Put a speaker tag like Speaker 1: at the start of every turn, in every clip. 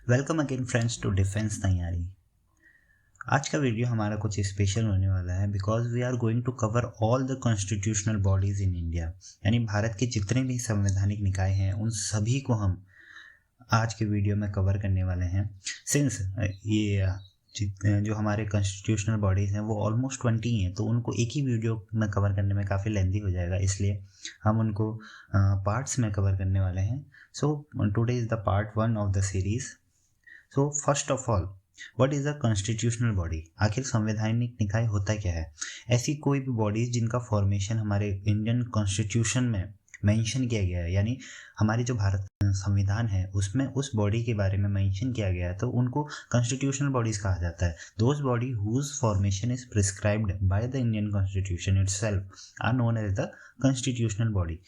Speaker 1: Welcome again friends to defence तैयारी। आज का वीडियो हमारा कुछ स्पेशल होने वाला है because we are going to cover all the constitutional bodies in India. यानी भारत के जितने भी संवैधानिक निकाय हैं उन सभी को हम आज के वीडियो में कवर करने वाले हैं। सिंस ये जो हमारे कॉन्स्टिट्यूशनल बॉडीज़ हैं वो ऑलमोस्ट 20 हैं, तो उनको एक ही वीडियो में कवर करने में काफ़ी लेंदी हो जाएगा, इसलिए हम उनको पार्ट्स में कवर करने वाले हैं। So today is the part 1 of the series. So first of all, what is a constitutional body? आखिर संवैधानिक निकाय होता क्या है? ऐसी कोई भी बॉडीज जिनका फॉर्मेशन हमारे इंडियन कॉन्स्टिट्यूशन में मेंशन किया गया है, यानी हमारी जो भारत संविधान है उसमें उस बॉडी के बारे में मेंशन किया गया है, तो उनको कॉन्स्टिट्यूशनल बॉडीज कहा जाता है। Those body whose formation is prescribed by the Indian constitution itself are known as the constitutional body.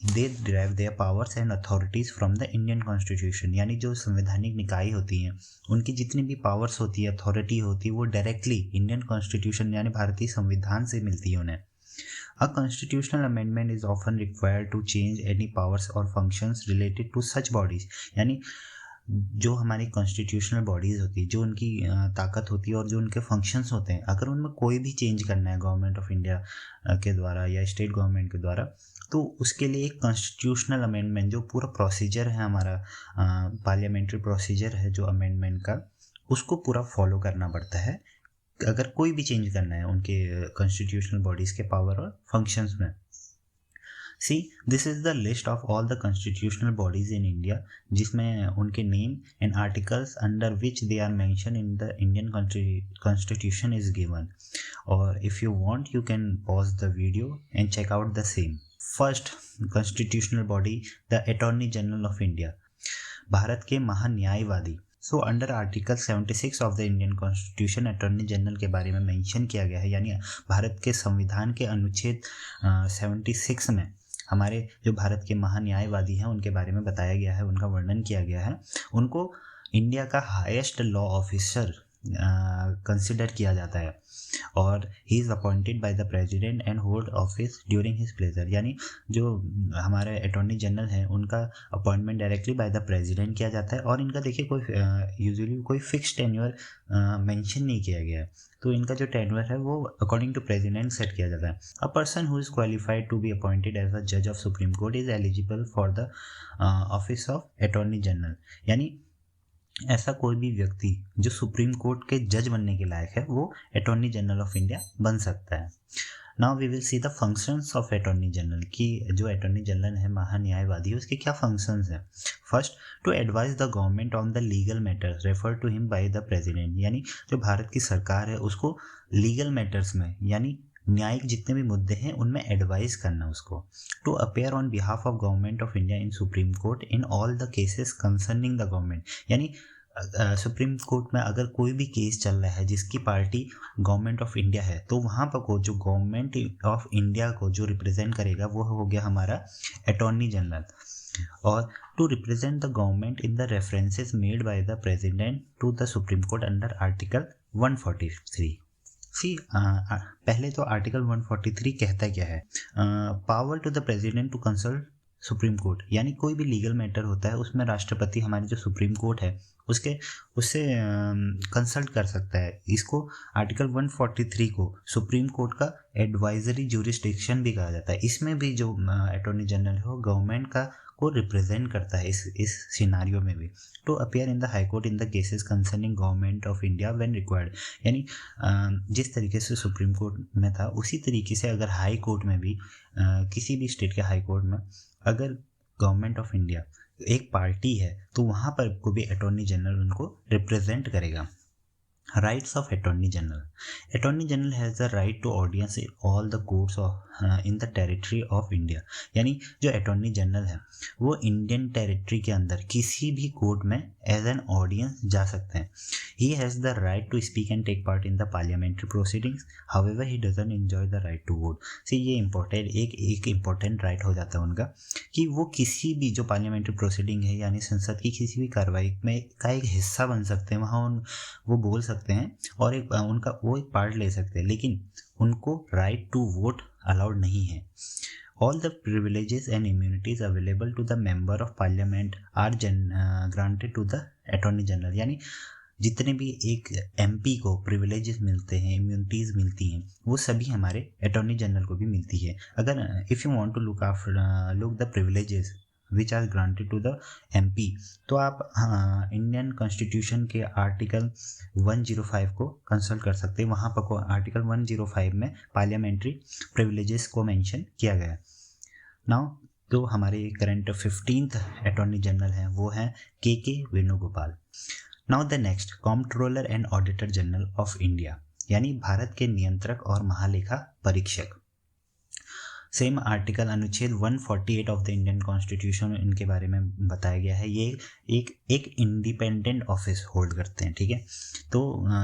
Speaker 1: They derive their powers and authorities from the Indian constitution. यानी जो संवैधानिक निकाय होती हैं उनकी जितनी भी पावर्स होती है, अथॉरिटी होती है, वो डायरेक्टली इंडियन कॉन्स्टिट्यूशन यानी भारतीय संविधान से मिलती है उन्हें। A constitutional amendment is often required to change any powers or functions related to such bodies। यानी जो हमारी कॉन्स्टिट्यूशनल बॉडीज़ होती है, जो उनकी ताकत होती है और जो उनके फंक्शंस होते हैं, अगर उनमें कोई भी चेंज करना है गवर्नमेंट ऑफ इंडिया के द्वारा या स्टेट गवर्नमेंट के द्वारा, तो उसके लिए एक कॉन्स्टिट्यूशनल अमेंडमेंट जो पूरा प्रोसीजर है हमारा, पार्लियामेंट्री प्रोसीजर है जो अमेंडमेंट का, उसको पूरा फॉलो करना पड़ता है अगर कोई भी चेंज करना है उनके कॉन्स्टिट्यूशनल बॉडीज़ के पावर और फंक्शंस में। See this is the list of all the constitutional bodies in India, जिसमें उनके name and articles under which they are mention in the Indian constitution is given. और if you want you can pause the video and check out the same. First constitutional body, the attorney general of India, Bharat के महान्यायवादी। So under article 76 of the Indian constitution attorney general के बारे में mention किया गया है, यानी भारत के संविधान के अनुच्छेद 76 में हमारे जो भारत के महान्यायवादी हैं उनके बारे में बताया गया है, उनका वर्णन किया गया है। उनको इंडिया का हाईएस्ट लॉ ऑफिसर कंसिडर किया जाता है और he is appointed by the president and hold office during his pleasure. यानी जो हमारे अटॉर्नी जनरल हैं उनका appointment directly by the president किया जाता है और इनका देखिए कोई यूजुअली कोई फिक्स टेन्योर मेंशन नहीं किया गया है, तो इनका जो टेन्योर है वो अकॉर्डिंग टू प्रेसिडेंट सेट किया जाता है। A person who is qualified to be appointed as a जज of Supreme Court is eligible for the office of attorney General. यानी ऐसा कोई भी व्यक्ति जो सुप्रीम कोर्ट के जज बनने के लायक है वो अटॉर्नी जनरल ऑफ इंडिया बन सकता है। Now we will see the functions of attorney general, कि जो अटॉर्नी जनरल है महान्यायवादी उसके क्या फंक्शंस हैं। First, to advise the government on the legal matters refer to him by the president. यानी जो भारत की सरकार है उसको लीगल मैटर्स में यानी न्यायिक जितने भी मुद्दे हैं उनमें एडवाइस करना उसको। To appear on behalf of government of India in Supreme Court in all the cases concerning the government. यानी सुप्रीम कोर्ट में अगर कोई भी केस चल रहा है जिसकी पार्टी गवर्नमेंट ऑफ इंडिया है, तो वहाँ पर को जो गवर्नमेंट ऑफ इंडिया को जो रिप्रेजेंट करेगा वो हो गया हमारा अटॉर्नी जनरल। और to represent the government in the references made by the president to the Supreme Court under article 143। See पहले तो आर्टिकल 143 कहता क्या है? Power to the president to consult Supreme Court, यानी कोई भी लीगल मैटर होता है उसमें राष्ट्रपति हमारी जो सुप्रीम कोर्ट है उससे कंसल्ट कर सकता है। इसको आर्टिकल 143 को सुप्रीम कोर्ट का एडवाइजरी ज्यूरिसडिक्शन भी कहा जाता है। इसमें भी जो अटॉर्नी जनरल है वो गवर्नमेंट का को रिप्रेजेंट करता है इस सिनारियो में भी। To appear in the High Court in the cases concerning government of India when required. यानी जिस तरीके से सुप्रीम कोर्ट में था उसी तरीके से अगर हाई कोर्ट में भी किसी भी स्टेट के हाई कोर्ट में अगर गवर्नमेंट ऑफ इंडिया एक पार्टी है तो वहाँ पर को भी अटॉर्नी जनरल उनको रिप्रेजेंट करेगा। Rights of attorney general, attorney general has the right to audience in all the courts in the territory of India. यानी जो अटॉर्नी जनरल है वो इंडियन टेरिटरी के अंदर किसी भी कोर्ट में एज एन ऑडियंस जा सकते हैं। He has the right to speak and take part in the parliamentary proceedings, however he doesn't enjoy the right to vote. से ये इम्पोर्टेंट एक इम्पोर्टेंट राइट हो जाता है उनका कि वो किसी भी जो पार्लियामेंट्री प्रोसीडिंग है यानी संसद की किसी भी कार्रवाई में का एक हिस्सा बन सकते हैं, वहाँ वो बोल सकते हैं और उनका वो एक पार्ट ले सकते हैं, लेकिन उनको राइट टू वोट अलाउड नहीं है। All the privileges and immunities available to the member of parliament are granted to the attorney General, यानी जितने भी एक एमपी को प्रिविलेजेस मिलते हैं, इम्यूनिटीज़ मिलती हैं, वो सभी हमारे अटॉर्नी जनरल को भी मिलती है। अगर if you want to look the privileges which are granted to the MP, तो आप इंडियन कॉन्स्टिट्यूशन के आर्टिकल 105 को कंसल्ट कर सकते हैं। वहाँ पर आर्टिकल 105 में पार्लियामेंट्री प्रिविलेजेस को मेंशन किया गया है। नाउ तो हमारे करंट 15th अटॉर्नी जनरल हैं वो हैं के Venugopal. Now the next, comptroller and auditor general of India, यानी भारत के नियंत्रक और महालेखा परीक्षक। सेम आर्टिकल अनुच्छेद 148 ऑफ द इंडियन कॉन्स्टिट्यूशन इनके बारे में बताया गया है। ये एक इंडिपेंडेंट ऑफिस होल्ड करते हैं, ठीक है। तो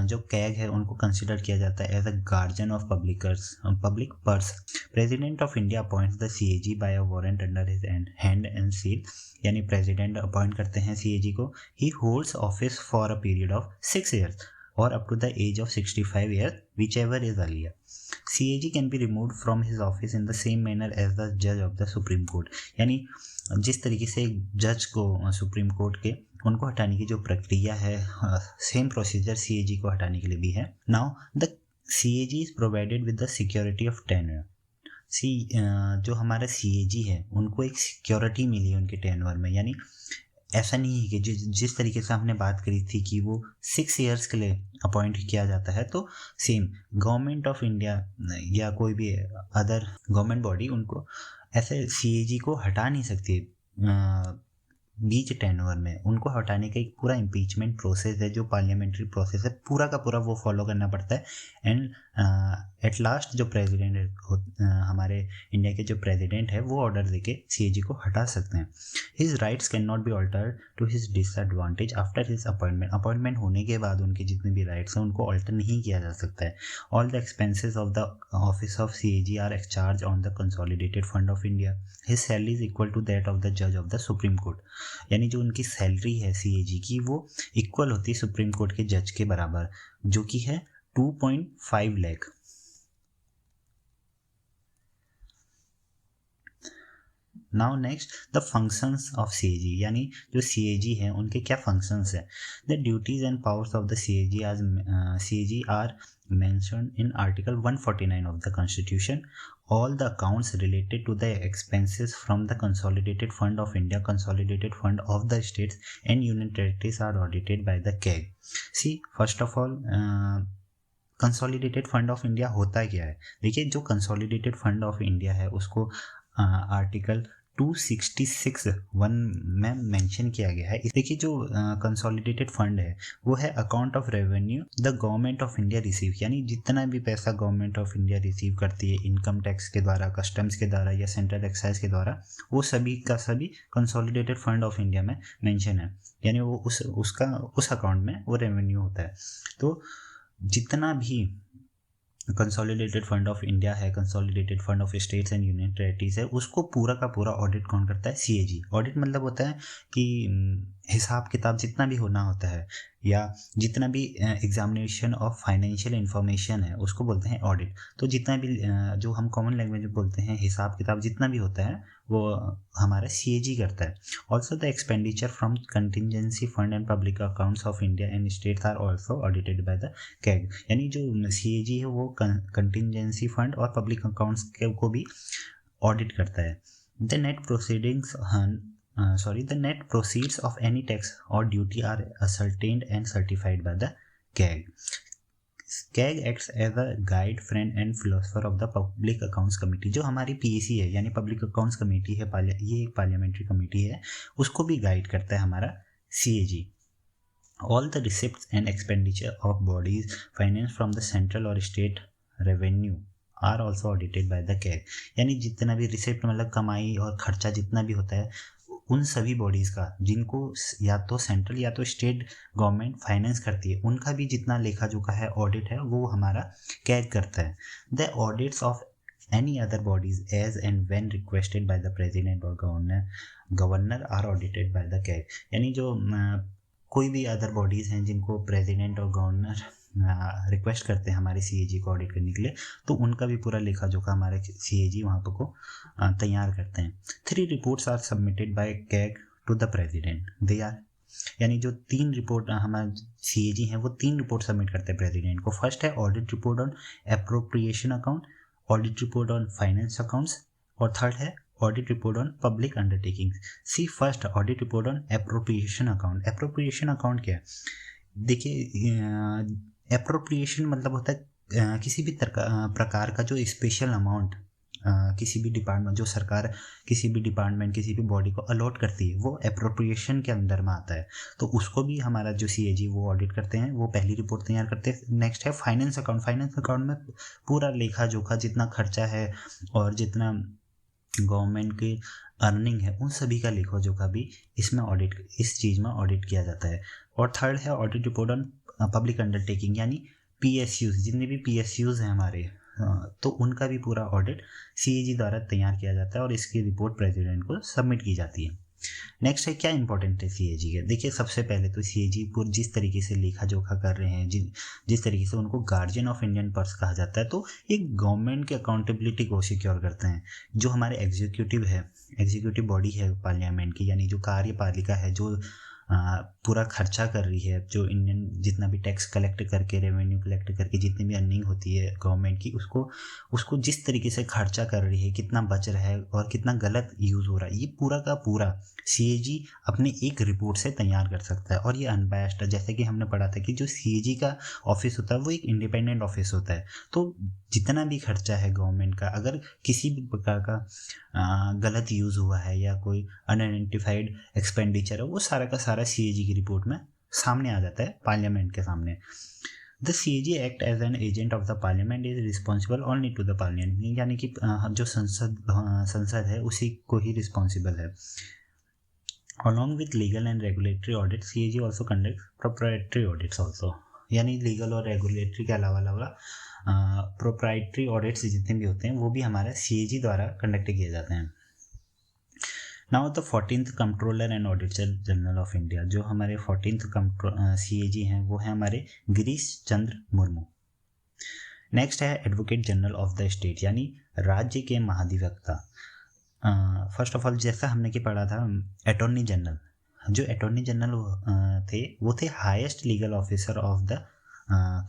Speaker 1: जो कैग है उनको कंसिडर किया जाता है as a guardian of public purse. President of India appoints the CAG by a warrant under his hand and seal, यानी प्रेसिडेंट अपॉइंट करते हैं सीएजी को। He holds office for a period of 6 years or up to the age of 65 years, whichever is earlier. CAG can be removed from his office in the same manner as the judge of the Supreme Court. यानी जिस तरीके से एक जज को supreme court के उनको हटाने की जो प्रक्रिया है, सेम प्रोसीजर CAG को हटाने के लिए भी है। Now the CAG is provided with the security of tenure. जो हमारा CAG है उनको एक सिक्योरिटी मिली है उनके टेन्योर में, यानी ऐसा नहीं है कि जिस तरीके से हमने बात करी थी कि वो 6 years के लिए अपॉइंट किया जाता है, तो सेम गवर्नमेंट ऑफ इंडिया या कोई भी अदर गवर्नमेंट बॉडी उनको ऐसे CAG को हटा नहीं सकती बीच टेन्योर में। उनको हटाने का एक पूरा इम्पीचमेंट प्रोसेस है, जो पार्लियामेंट्री प्रोसेस है, पूरा का पूरा वो फॉलो करना पड़ता है। एंड एट लास्ट जो प्रेसिडेंट हमारे इंडिया के जो प्रेसिडेंट है वो ऑर्डर देके CAG को हटा सकते हैं। His rights can not be altered to his disadvantage after his appointment होने के बाद उनके जितने भी राइट्स हैं उनको ऑल्टर नहीं किया जा सकता है। All the expenses of the office of CAG are charged on the Consolidated Fund of India. His salary is equal to that of the जज ऑफ द सुप्रीम कोर्ट, यानी जो उनकी सैलरी है CAG की वो इक्वल होती है supreme court के जज के बराबर, जो कि है 2.5 lakh. Now next, the functions of CAG, यानी जो CAG हैं उनके क्या फंक्शंस हैं। The duties and powers of the CAG are mentioned in Article 149 of the Constitution. All the accounts related to the expenses from the Consolidated Fund of India, Consolidated Fund of the States and Union Territories are audited by the CAG. See, first of all, consolidated Fund of India होता क्या है। देखिए, जो consolidated Fund of India है उसको article 266(1) में mention किया गया है। देखिए, जो कंसोलिडेटेड फंड है वो है account of revenue the government of India receive, यानी जितना भी पैसा गवर्नमेंट ऑफ इंडिया रिसीव करती है इनकम टैक्स के द्वारा, कस्टम्स के द्वारा या सेंट्रल एक्साइज के द्वारा, वो सभी का सभी कंसोलिडेटेड फंड ऑफ इंडिया में मेंशन है, यानी वो उस अकाउंट में वो रेवेन्यू होता है। तो जितना भी कंसोलिडेटेड फंड ऑफ इंडिया है, consolidated Fund of states and union territories है, उसको पूरा का पूरा ऑडिट कौन करता है? CAG। ऑडिट मतलब होता है कि हिसाब किताब जितना भी होना होता है या जितना भी एग्जामिनेशन ऑफ फाइनेंशियल इंफॉर्मेशन है उसको बोलते हैं ऑडिट। तो जितना भी जो हम कॉमन लैंग्वेज में बोलते हैं हिसाब किताब जितना भी होता है वो हमारा CAG करता है। Also the expenditure from contingency fund and public accounts of India and states are also audited by the CAG, यानी जो CAG है वो कंटिजेंसी फंड और पब्लिक अकाउंट्स को भी ऑडिट करता है। The net proceedings the net proceeds of any tax or duty are ascertained and certified by the CAG. CAG acts as a guide, friend and philosopher of the Public Accounts Committee। जो हमारी PAC है यानी public accounts committee है, ये एक parliamentary committee है, उसको भी गाइड करता है हमारा CAG। All the receipts and expenditure of bodies financed from the central or state revenue are also audited by the CAG, यानी जितना भी रिसिप्ट मतलब कमाई और खर्चा जितना भी होता है उन सभी बॉडीज़ का जिनको या तो सेंट्रल या तो स्टेट गवर्नमेंट फाइनेंस करती है, उनका भी जितना लेखा जोखा है ऑडिट है वो हमारा CAG करता है। The audits of any other bodies as and when requested by the president और governor are audited by the CAG, यानी जो कोई भी अदर बॉडीज़ हैं जिनको प्रेसिडेंट और गवर्नर रिक्वेस्ट करते हैं हमारे CAG को ऑडिट करने के लिए, तो उनका भी पूरा लेखा जोखा हमारे CAG वहाँ पर को तैयार करते हैं। 3 reports are submitted by CAG to the president. They are यानी जो 3 रिपोर्ट हमारे CAG हैं वो 3 रिपोर्ट सबमिट करते हैं प्रेसिडेंट को। फर्स्ट है audit report on appropriation account, audit report on finance accounts, और थर्ड है audit report on public undertaking. See first audit report on appropriation account. Appropriation account क्या है? देखिए, एप्रोप्रिएशन मतलब होता है किसी भी प्रकार का जो स्पेशल अमाउंट किसी भी डिपार्टमेंट, जो सरकार किसी भी डिपार्टमेंट किसी भी बॉडी को अलॉट करती है, वो एप्रोप्रिएशन के अंदर में आता है। तो उसको भी हमारा जो CAG वो ऑडिट करते हैं, वो पहली रिपोर्ट तैयार करते हैं। नेक्स्ट है फाइनेंस अकाउंट। फाइनेंस अकाउंट में पूरा लेखा जोखा, जितना खर्चा है और जितना गवर्नमेंट की अर्निंग है, उन सभी का लेखा जोखा भी इसमें ऑडिट, इस चीज़ में ऑडिट किया जाता है। और थर्ड है audit report on public undertaking, यानी PSUs, जितने भी PSUs हैं हमारे, तो उनका भी पूरा ऑडिट CAG द्वारा तैयार किया जाता है और इसकी रिपोर्ट प्रेसिडेंट को सबमिट की जाती है। नेक्स्ट है क्या इंपॉर्टेंट है CAG के। देखिए, सबसे पहले तो CAG पूरी जिस तरीके से लेखा जोखा कर रहे हैं, जिस तरीके से उनको गार्जियन ऑफ इंडियन पर्स कहा जाता है, तो एक गवर्नमेंट की अकाउंटेबिलिटी को सिक्योर करते हैं। जो हमारे एग्जीक्यूटिव बॉडी है पार्लियामेंट की, यानी जो कार्यपालिका है, जो पूरा खर्चा कर रही है, जो इंडियन जितना भी टैक्स कलेक्ट करके, रेवेन्यू कलेक्ट करके जितनी भी अर्निंग होती है गवर्नमेंट की, उसको जिस तरीके से खर्चा कर रही है, कितना बच रहा है और कितना गलत यूज़ हो रहा है, ये पूरा का पूरा CAG अपने एक रिपोर्ट से तैयार कर सकता है। और ये अनबायस्ड है। जैसे कि हमने पढ़ा था कि जो CAG का ऑफिस होता है वो एक इंडिपेंडेंट ऑफिस होता है। तो जितना भी खर्चा है गवर्नमेंट का, अगर किसी भी प्रकार का गलत यूज़ हुआ है या कोई अनआइडेंटिफाइड एक्सपेंडिचर है, वो सारा का सारा CAG की रिपोर्ट में सामने आ जाता है, पार्लियामेंट के सामने। The CAG act as an agent of the parliament is responsible only to the parliament, यानी कि जो संसद है उसी को ही रिस्पॉन्सिबल है। Along with legal and regulatory audits, CAG also conducts proprietary audits also, यानी लीगल और रेगुलेटरी के अलावा प्रोप्राइटरी ऑडिट्स जितने भी होते हैं वो भी हमारे CAG द्वारा कंडक्ट किए जाते हैं। Now the 14th controller and auditor general of India, जो हमारे 14th CAG हैं वो है हमारे गिरीश चंद्र मुर्मू। नेक्स्ट है advocate general of the state, यानी राज्य के महाधिवक्ता। फर्स्ट ऑफ ऑल, जैसा हमने कि पढ़ा था, अटॉर्नी जनरल, जो अटॉर्नी जनरल थे वो थे highest legal officer of the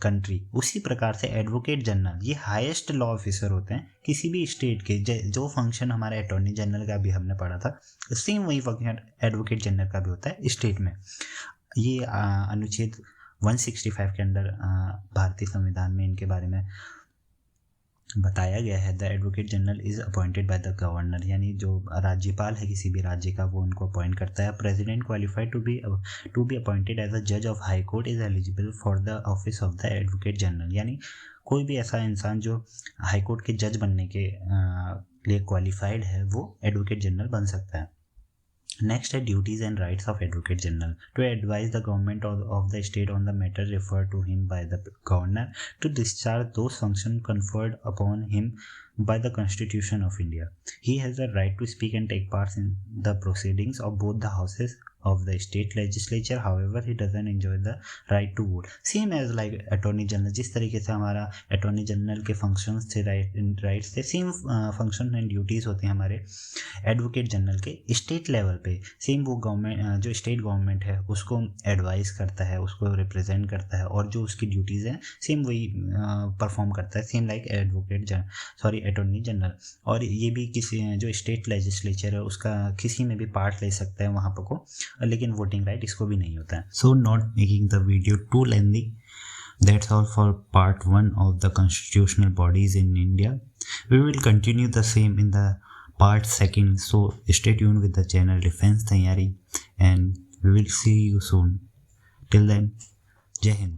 Speaker 1: country. उसी प्रकार से एडवोकेट जनरल ये हाईएस्ट लॉ ऑफिसर होते हैं किसी भी स्टेट के। जो फंक्शन हमारे अटॉर्नी जनरल का भी हमने पढ़ा था, सेम वही फंक्शन एडवोकेट जनरल का भी होता है स्टेट में। ये अनुच्छेद 165 के अंदर भारतीय संविधान में इनके बारे में बताया गया है। The Advocate general is appointed by the governor, यानी जो राज्यपाल है किसी भी राज्य का वो उनको अपॉइंट करता है। President qualified to be appointed as a जज of High Court is eligible for the office of the Advocate General, यानी कोई भी ऐसा इंसान जो हाई कोर्ट के जज बनने के लिए क्वालिफाइड है वो एडवोकेट जनरल बन सकता है। नेक्स्ट है duties and rights of advocate general, to advise the government of the state on the matter refer to him by the governor, to discharge those function conferred upon him by the Constitution of India. He has the right to speak and take part in the proceedings of both the houses of the state legislature. However, he doesn't enjoy the right to vote. Same as like Attorney General. जिस तरीके से हमारा Attorney General के functions थे, rights थे, same function and duties होते हैं हमारे Advocate General के state level पे। Same वो गवर्नमेंट, जो state government है उसको advise करता है, उसको represent करता है, और जो उसकी duties हैं same वही perform करता है, same like अटॉर्नी जनरल। और ये भी किसी जो स्टेट लेजिस्लेचर है उसका किसी में भी पार्ट ले सकता है वहाँ पर को, लेकिन वोटिंग राइट इसको भी नहीं होता है। So not making the video too lengthy, that's all for part 1 of the constitutional bodies in India. We will continue the same in the part 2, so stay tuned with the channel Defense Taiyari and we will see you soon. Till then, Jai Hind.